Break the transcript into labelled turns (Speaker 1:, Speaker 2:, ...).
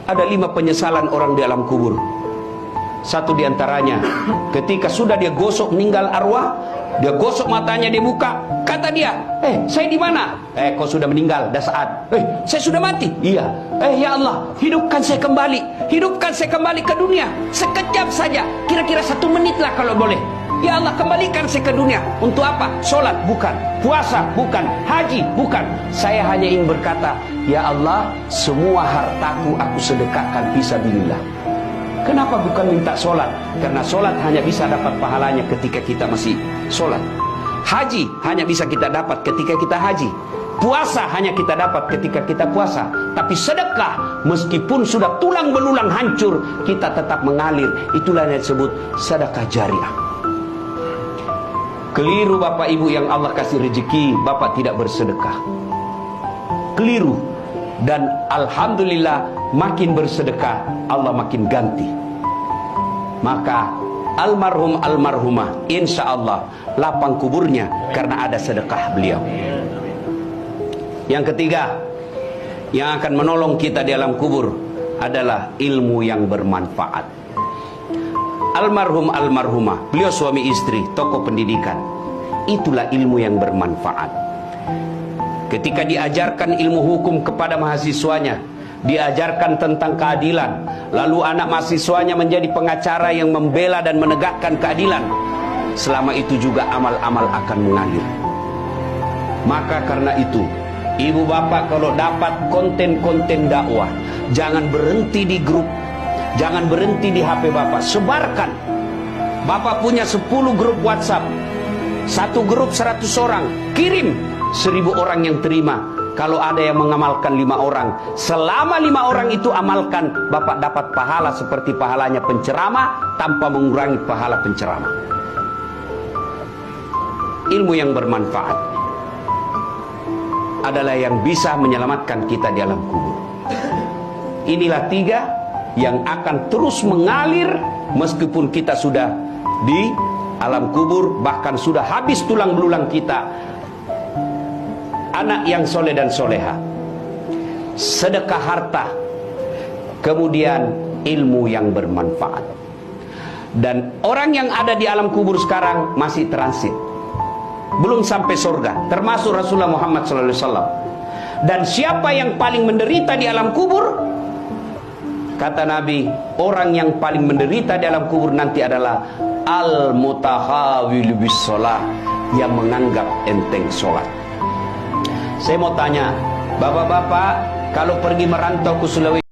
Speaker 1: Ada 5 penyesalan orang di alam kubur. Satu diantaranya, ketika sudah dia gosok meninggal arwah, dia gosok matanya, dia buka, kata dia, saya di mana? Kau sudah meninggal, dah saat. Saya sudah mati. Iya. Ya Allah, hidupkan saya kembali ke dunia, sekejap saja, kira-kira 1 menit lah kalau boleh. Ya Allah, kembalikan saya ke dunia. Untuk apa? Sholat bukan, puasa bukan, haji bukan. Saya hanya ingin berkata, ya Allah, semua hartaku aku sedekahkan fisabilillah. Kenapa bukan minta sholat? Karena sholat hanya bisa dapat pahalanya ketika kita masih sholat. Haji hanya bisa kita dapat ketika kita haji. Puasa hanya kita dapat ketika kita puasa. Tapi sedekah, meskipun sudah tulang belulang hancur, kita tetap mengalir. Itulah yang disebut sedekah jariah. Keliru Bapak Ibu yang Allah kasih rezeki, Bapak tidak bersedekah. Keliru. Dan alhamdulillah, makin bersedekah, Allah makin ganti. Maka almarhum almarhumah, insya Allah lapang kuburnya karena ada sedekah beliau. Yang ketiga, yang akan menolong kita di alam kubur adalah ilmu yang bermanfaat. Almarhum almarhumah, beliau suami istri, tokoh pendidikan. Itulah ilmu yang bermanfaat. Ketika diajarkan ilmu hukum kepada mahasiswanya, diajarkan tentang keadilan, lalu anak mahasiswanya menjadi pengacara yang membela dan menegakkan keadilan, selama itu juga amal-amal akan mengalir. Maka karena itu, ibu bapak kalau dapat konten-konten dakwah, jangan berhenti di grup, jangan berhenti di HP bapak, sebarkan. Bapak punya 10 grup WhatsApp, 1 grup 100 orang, kirim, 1000 orang yang terima. Kalau ada yang mengamalkan 5 orang, selama 5 orang itu amalkan, Bapak dapat pahala seperti pahalanya penceramah tanpa mengurangi pahala penceramah. Ilmu yang bermanfaat adalah yang bisa menyelamatkan kita di alam kubur. Inilah 3 yang akan terus mengalir meskipun kita sudah di alam kubur, bahkan sudah habis tulang belulang kita. Anak yang soleh dan soleha, sedekah harta, kemudian ilmu yang bermanfaat. Dan orang yang ada di alam kubur sekarang masih transit, belum sampai surga, termasuk Rasulullah Muhammad SAW. Dan siapa yang paling menderita di alam kubur? Kata Nabi, orang yang paling menderita di alam kubur nanti adalah al-mutahawil bis sholat, yang menganggap enteng sholat. Saya mau tanya, bapak-bapak kalau pergi merantau ke Sulawesi